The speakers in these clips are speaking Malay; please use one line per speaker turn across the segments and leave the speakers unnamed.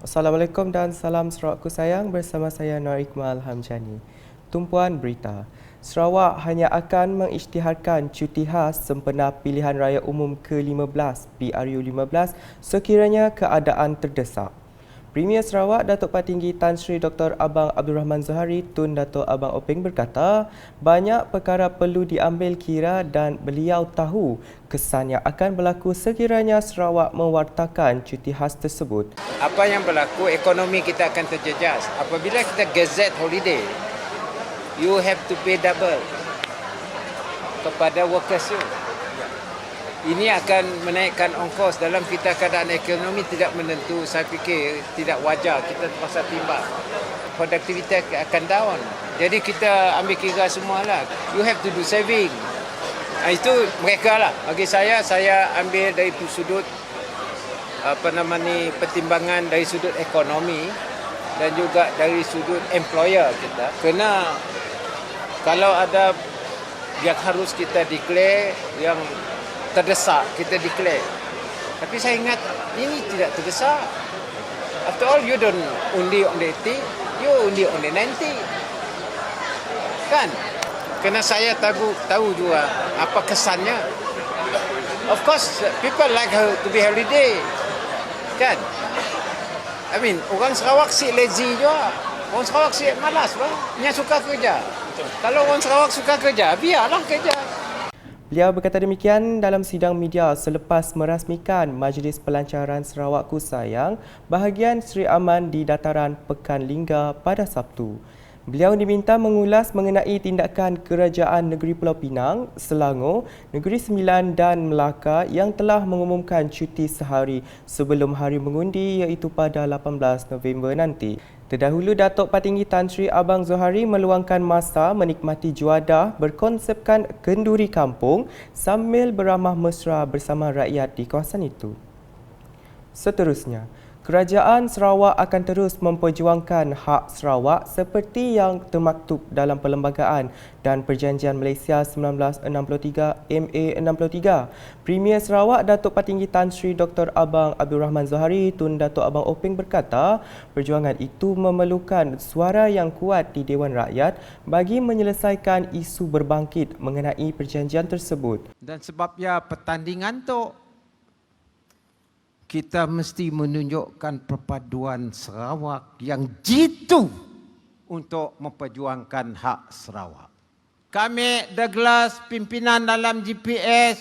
Assalamualaikum dan salam Sarawakku sayang, bersama saya Nur Iqmal Hamjani. Tumpuan berita. Sarawak hanya akan mengisytiharkan cuti khas sempena pilihan raya umum ke-15 PRU15 sekiranya keadaan terdesak. Premier Sarawak Datuk Patinggi Tan Sri Dr. Abang Abdul Rahman Zohari Tun Datuk Abang Openg berkata, banyak perkara perlu diambil kira dan beliau tahu kesan yang akan berlaku sekiranya Sarawak mewartakan cuti khas tersebut.
Apa yang berlaku, ekonomi kita akan terjejas. Apabila kita gazette holiday, you have to pay double kepada workers you. Ini akan menaikkan ongkos dalam kita keadaan ekonomi tidak menentu. Saya fikir tidak wajar kita terpaksa timbang. Produktivitas akan down. Jadi kita ambil kira semualah. You have to do saving. Itu mereka lah. Bagi saya ambil dari sudut pertimbangan dari sudut ekonomi dan juga dari sudut employer kita. Kerana kalau ada yang harus kita declare yang terdesak, kita declare. Tapi saya ingat ini tidak terdesak. After all, you don't undi on the 80, you undi on the 90. Kan? Kerana saya tahu juga apa kesannya. Of course, people like to be holiday. Kan? I mean, orang Sarawak si lazy juga. Orang Sarawak si malas lah. Yang suka kerja. Kalau orang Sarawak suka kerja, biarlah kerja.
Beliau berkata demikian dalam sidang media selepas merasmikan Majlis Pelancaran Sarawak Ku Sayang bahagian Sri Aman di dataran Pekan Lingga pada Sabtu. Beliau diminta mengulas mengenai tindakan Kerajaan Negeri Pulau Pinang, Selangor, Negeri Sembilan dan Melaka yang telah mengumumkan cuti sehari sebelum hari mengundi iaitu pada 18 November nanti. Terdahulu, Datuk Patinggi Tan Sri Abang Zohari meluangkan masa menikmati juadah berkonsepkan kenduri kampung sambil beramah mesra bersama rakyat di kawasan itu. Seterusnya, Kerajaan Sarawak akan terus memperjuangkan hak Sarawak seperti yang termaktub dalam Perlembagaan dan Perjanjian Malaysia 1963 MA63. Premier Sarawak Datuk Patinggi Tan Sri Dr. Abang Abdul Rahman Zohari Tun Datuk Abang Openg berkata, perjuangan itu memerlukan suara yang kuat di Dewan Rakyat bagi menyelesaikan isu berbangkit mengenai perjanjian tersebut.
Dan sebabnya pertandingan tu kita mesti menunjukkan perpaduan Sarawak yang jitu untuk memperjuangkan hak Sarawak. Kami Douglas, pimpinan dalam GPS,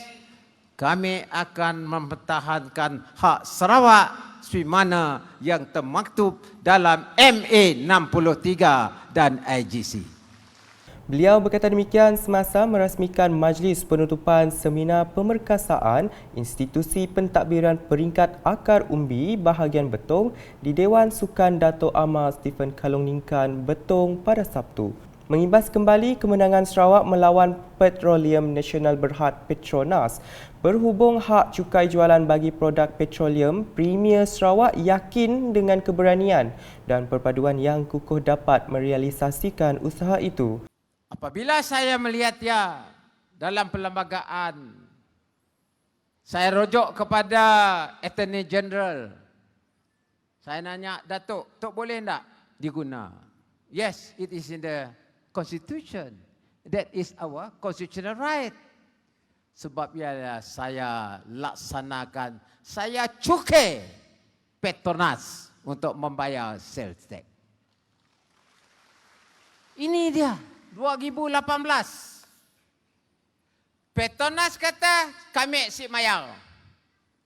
kami akan mempertahankan hak Sarawak sebagaimana yang termaktub dalam MA63 dan IGC.
Beliau berkata demikian semasa merasmikan Majlis Penutupan Seminar Pemerkasaan Institusi Pentadbiran Peringkat Akar Umbi bahagian Betong di Dewan Sukan Dato' Amar Stephen Kalong Ningkan, Betong pada Sabtu. Mengimbas kembali kemenangan Sarawak melawan Petroleum Nasional Berhad Petronas. Berhubung hak cukai jualan bagi produk petroleum, Premier Sarawak yakin dengan keberanian dan perpaduan yang kukuh dapat merealisasikan usaha itu.
Apabila saya melihat dia dalam perlembagaan, saya rujuk kepada Attorney General. Saya nanya, Datuk, Tok boleh tak diguna? Yes, it is in the Constitution. That is our constitutional right. Sebab ya saya laksanakan, saya cukai Petronas untuk membayar sales tax. Ini dia. 2018. Petronas kata kami si mayar.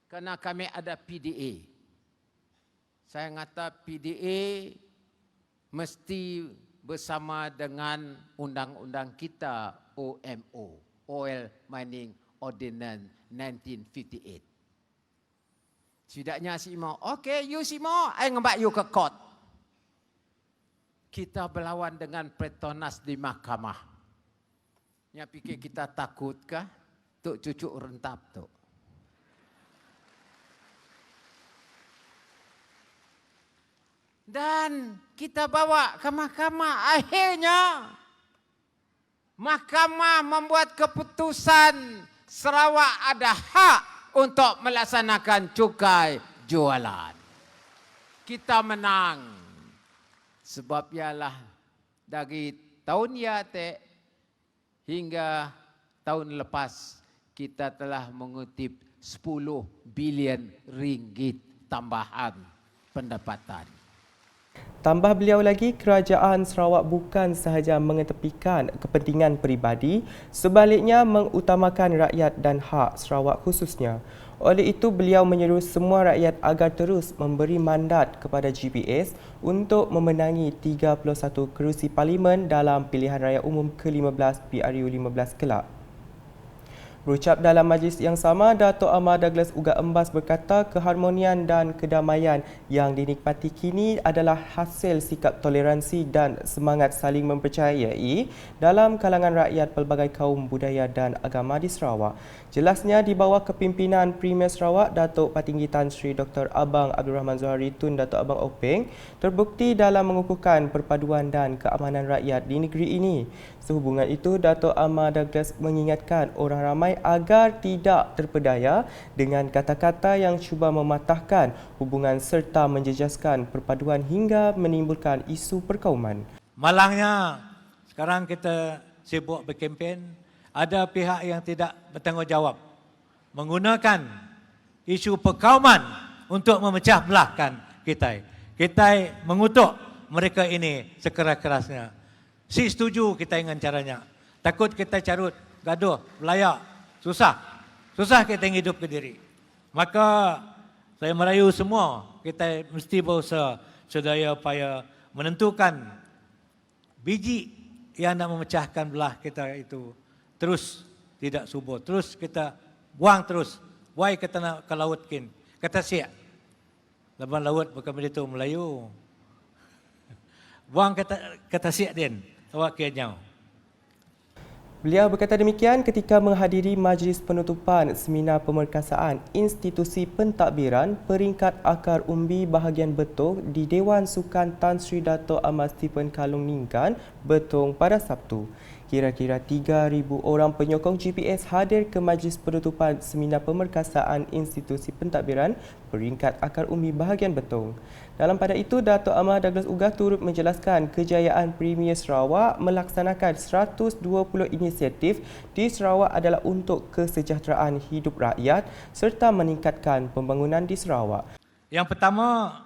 Kerana kami ada PDA. Saya kata PDA mesti bersama dengan undang-undang kita OMO, Oil Mining Ordinance 1958. Setidaknya si mau, okey you si mau, I ngebak you ke court. Kita berlawan dengan Petronas di mahkamah. Yang fikir kita takutkah? Tok cucuk rentap tu. Dan kita bawa ke mahkamah. Akhirnya mahkamah membuat keputusan Sarawak ada hak untuk melaksanakan cukai jualan. kita menang. Sebab ialah dari tahun yate hingga tahun lepas kita telah mengutip 10 bilion ringgit tambahan pendapatan.
Tambah beliau lagi, kerajaan Sarawak bukan sahaja mengetepikan kepentingan peribadi, sebaliknya mengutamakan rakyat dan hak Sarawak khususnya. Oleh itu, beliau menyeru semua rakyat agar terus memberi mandat kepada GPS untuk memenangi 31 kerusi parlimen dalam pilihan raya umum ke-15 PRU 15 kelak. Berucap dalam majlis yang sama, Dato' Amar Douglas Uga Embas berkata keharmonian dan kedamaian yang dinikmati kini adalah hasil sikap toleransi dan semangat saling mempercayai dalam kalangan rakyat pelbagai kaum budaya dan agama di Sarawak. Jelasnya di bawah kepimpinan Premier Sarawak, Datuk Patinggi Tan Sri Dr. Abang Abdul Rahman Zohari Tun Datuk Abang Openg terbukti dalam mengukuhkan perpaduan dan keamanan rakyat di negeri ini. Sehubungan itu, Dato' Amar Douglas mengingatkan orang ramai agar tidak terpedaya dengan kata-kata yang cuba mematahkan hubungan serta menjejaskan perpaduan hingga menimbulkan isu perkauman.
Malangnya, sekarang kita sibuk berkempen, ada pihak yang tidak bertanggungjawab menggunakan isu perkauman untuk memecah belahkan kita. Kita mengutuk mereka ini sekeras-kerasnya. Si setuju kita dengan caranya. Takut kita carut, gaduh, belayak, susah. Susah kita hidup ke diri. Maka saya merayu semua, kita mesti berusaha sedaya upaya menentukan biji yang nak memecahkan belah kita itu terus tidak subur. Terus kita buang terus. Wai kita nak ke laut kin. Kata siap. Lepas laut bukan begitu Melayu. Buang kata siap din. Awak kenyau.
Beliau berkata demikian ketika menghadiri majlis penutupan seminar pemerkasaan Institusi Pentadbiran Peringkat Akar Umbi Bahagian Betong di Dewan Sukan Tan Sri Dato' Amar Stephen Kalung Ningkan, Betong pada Sabtu. Kira-kira 3,000 orang penyokong GPS hadir ke majlis penutupan seminar pemerkasaan Institusi Pentadbiran Peringkat Akar Umbi Bahagian Betong. Dalam pada itu, Dato' Amar Douglas Uga turut menjelaskan kejayaan Premier Sarawak melaksanakan 120 inisiatif di Sarawak adalah untuk kesejahteraan hidup rakyat serta meningkatkan pembangunan di Sarawak.
Yang pertama,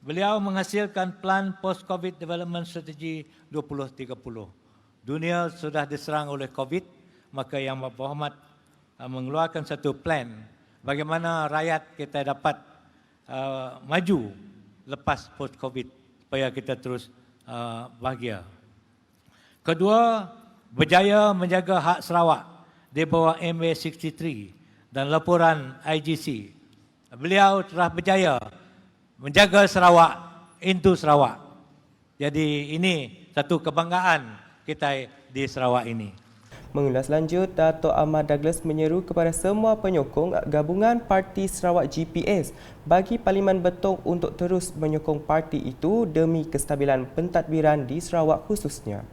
beliau menghasilkan plan Post-COVID Development Strategy 2030. Dunia sudah diserang oleh COVID, maka Yang Berhormat mengeluarkan satu plan bagaimana rakyat kita dapat maju lepas post-COVID supaya kita terus bahagia. Kedua, berjaya menjaga hak Sarawak di bawah MA63 dan laporan IGC. Beliau telah berjaya menjaga Sarawak into Sarawak. Jadi ini satu kebanggaan kita di Sarawak ini.
Mengulas lanjut, Dato' Amar Douglas menyeru kepada semua penyokong gabungan Parti Sarawak GPS bagi Parlimen Betong untuk terus menyokong parti itu demi kestabilan pentadbiran di Sarawak khususnya.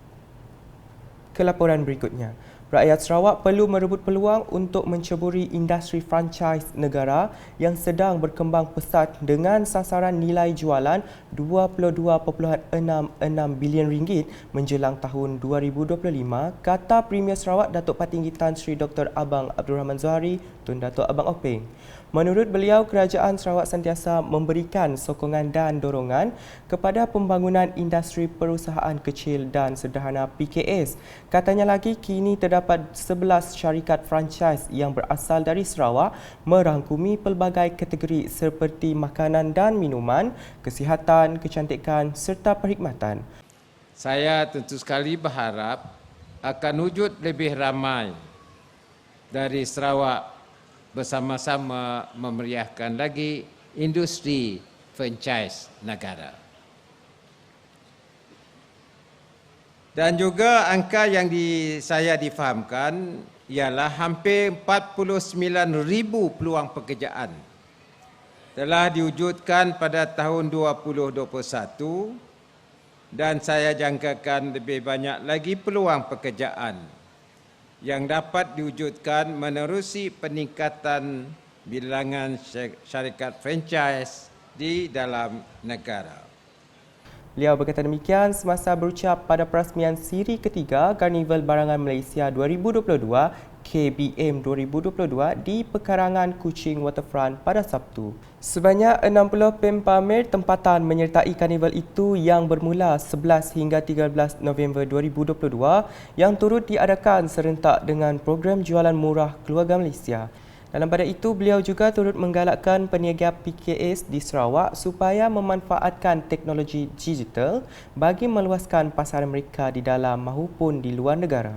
Ke laporan berikutnya. Rakyat Sarawak perlu merebut peluang untuk menceburi industri franchise negara yang sedang berkembang pesat dengan sasaran nilai jualan RM22.66 bilion menjelang tahun 2025, kata Premier Sarawak Datuk Patinggi Tan Sri Dr. Abang Abdul Rahman Zohari Tun Datuk Abang Openg. Menurut beliau, kerajaan Sarawak sentiasa memberikan sokongan dan dorongan kepada pembangunan industri perusahaan kecil dan sederhana PKS. Katanya lagi, kini terdapat 11 syarikat franchise yang berasal dari Sarawak merangkumi pelbagai kategori seperti makanan dan minuman, kesihatan, kecantikan serta perkhidmatan.
Saya tentu sekali berharap akan wujud lebih ramai dari Sarawak bersama-sama memeriahkan lagi industri franchise negara. Dan juga angka yang saya difahamkan ialah hampir 49,000 peluang pekerjaan telah diwujudkan pada tahun 2021 dan saya jangkakan lebih banyak lagi peluang pekerjaan yang dapat diwujudkan menerusi peningkatan bilangan syarikat franchise di dalam negara.
Beliau berkata demikian semasa berucap pada perasmian siri ketiga Karnival Barangan Malaysia 2022 KBM 2022 di Pekarangan Kuching Waterfront pada Sabtu. Sebanyak 60 pempamer tempatan menyertai karnival itu yang bermula 11 hingga 13 November 2022 yang turut diadakan serentak dengan program jualan murah keluarga Malaysia. Dalam pada itu, beliau juga turut menggalakkan peniaga PKS di Sarawak supaya memanfaatkan teknologi digital bagi meluaskan pasaran mereka di dalam maupun di luar negara.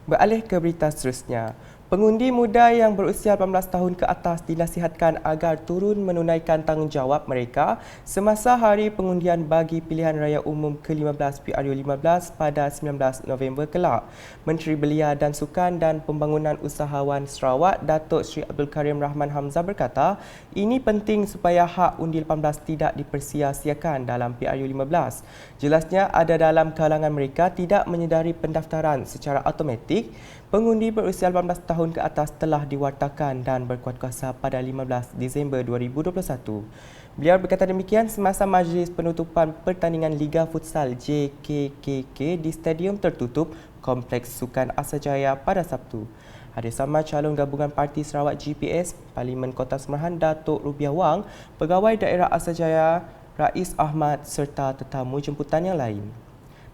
Beralih ke berita seterusnya. Pengundi muda yang berusia 18 tahun ke atas dinasihatkan agar turun menunaikan tanggungjawab mereka semasa hari pengundian bagi pilihan raya umum ke-15 PRU15 pada 19 November kelak. Menteri Belia dan Sukan dan Pembangunan Usahawan Sarawak, Datuk Seri Abdul Karim Rahman Hamzah berkata, ini penting supaya hak undi 18 tidak dipersia-siakan dalam PRU15. Jelasnya ada dalam kalangan mereka tidak menyedari pendaftaran secara automatik. Pengundi berusia 18 tahun ke atas telah diwartakan dan berkuatkuasa pada 15 Disember 2021. Beliau berkata demikian semasa majlis penutupan pertandingan Liga Futsal JKKK di Stadium Tertutup Kompleks Sukan Asajaya pada Sabtu. Hadir sama calon gabungan Parti Sarawak GPS, Parlimen Kota Semerahan Datuk Rubiah Wang, Pegawai Daerah Asajaya Rais Ahmad serta tetamu jemputan yang lain.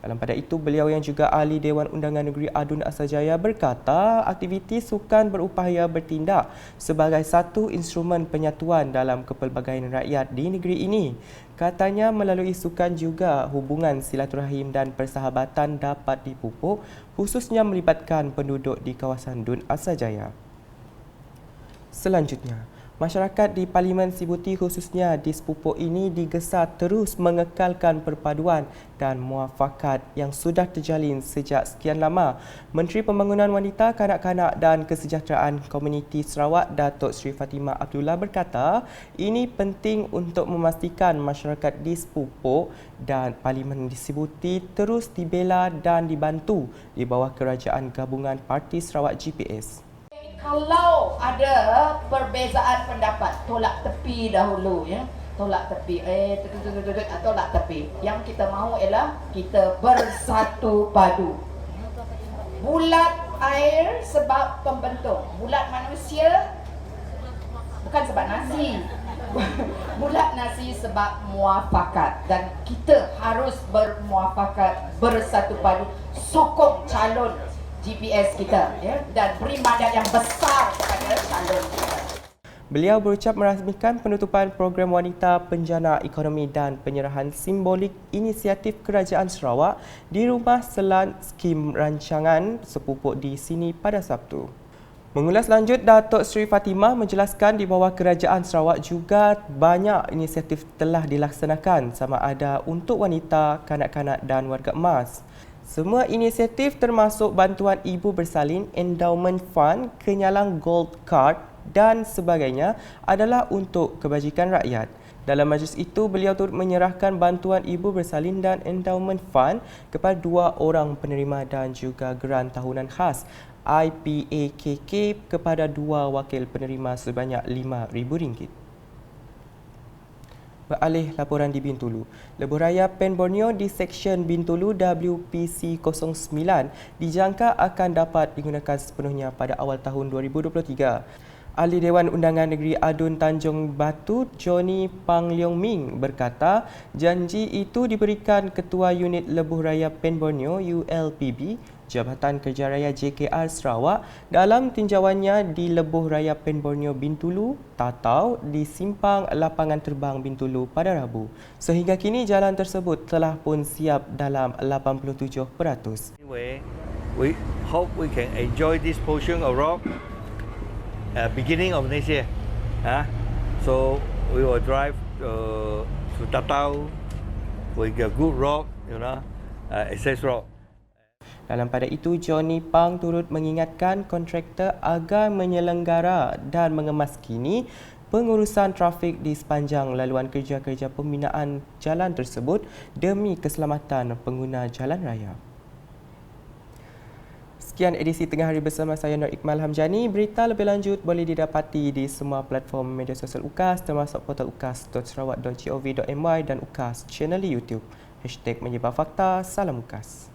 Dalam pada itu, beliau yang juga ahli Dewan Undangan Negeri Adun Asajaya berkata aktiviti sukan berupaya bertindak sebagai satu instrumen penyatuan dalam kepelbagaian rakyat di negeri ini. Katanya melalui sukan juga hubungan silaturahim dan persahabatan dapat dipupuk khususnya melibatkan penduduk di kawasan Dun Asajaya. Selanjutnya, masyarakat di Parlimen Sibuti khususnya di Sepupuk ini digesa terus mengekalkan perpaduan dan muafakat yang sudah terjalin sejak sekian lama. Menteri Pembangunan Wanita, Kanak-kanak dan Kesejahteraan Komuniti Sarawak, Datuk Seri Fatimah Abdullah berkata, ini penting untuk memastikan masyarakat di Sepupuk dan Parlimen di Sibuti terus dibela dan dibantu di bawah kerajaan gabungan Parti Sarawak GPS.
Kalau ada perbezaan pendapat, tolak tepi dahulu ya. Tolak tepi, tolak tepi. Yang kita mahu ialah kita bersatu padu. Bulat air sebab pembentuk. Bulat manusia bukan sebab nasi. Bulat nasi sebab muafakat. Dan kita harus bermuafakat, bersatu padu. Sokong calon GPS kita ya, dan beri mandat yang besar kepada calon kita.
Beliau berucap merasmikan penutupan program wanita penjana ekonomi dan penyerahan simbolik inisiatif Kerajaan Sarawak di Rumah Selan Skim Rancangan Sepupuk di sini pada Sabtu. Mengulas lanjut, Datuk Seri Fatimah menjelaskan di bawah Kerajaan Sarawak juga banyak inisiatif telah dilaksanakan sama ada untuk wanita, kanak-kanak dan warga emas. Semua inisiatif termasuk bantuan ibu bersalin, endowment fund, kenyalang gold card dan sebagainya adalah untuk kebajikan rakyat. Dalam majlis itu, beliau turut menyerahkan bantuan ibu bersalin dan endowment fund kepada 2 orang penerima dan juga geran tahunan khas IPAKK kepada 2 wakil penerima sebanyak RM5,000. Beralih laporan di Bintulu. Lebuhraya Pen Borneo di Seksyen Bintulu WPC 09 dijangka akan dapat digunakan sepenuhnya pada awal tahun 2023. Ahli Dewan Undangan Negeri Adun Tanjung Batu, Johnny Pang Leong Ming berkata, janji itu diberikan Ketua Unit Lebuhraya Pen Borneo ULPB, Jabatan Kerja Raya JKR Sarawak dalam tinjauannya di Lebuhraya Pen Borneo Bintulu, Tatau di Simpang Lapangan Terbang Bintulu pada Rabu. Sehingga kini jalan tersebut telah pun siap dalam 87%.
Anyway, we hope we can enjoy this portion of rock beginning of next year. So we will drive to Tatau with a good rock, access rock.
Dalam pada itu, Johnny Pang turut mengingatkan kontraktor agar menyelenggara dan mengemaskini pengurusan trafik di sepanjang laluan kerja-kerja pembinaan jalan tersebut demi keselamatan pengguna jalan raya. Sekian edisi Tengah Hari bersama saya Nur Iqmal Hamjani. Berita lebih lanjut boleh didapati di semua platform media sosial UKAS termasuk portal ukas.sarawak.gov.my dan UKAS channel di YouTube. #menyebar fakta, salam UKAS.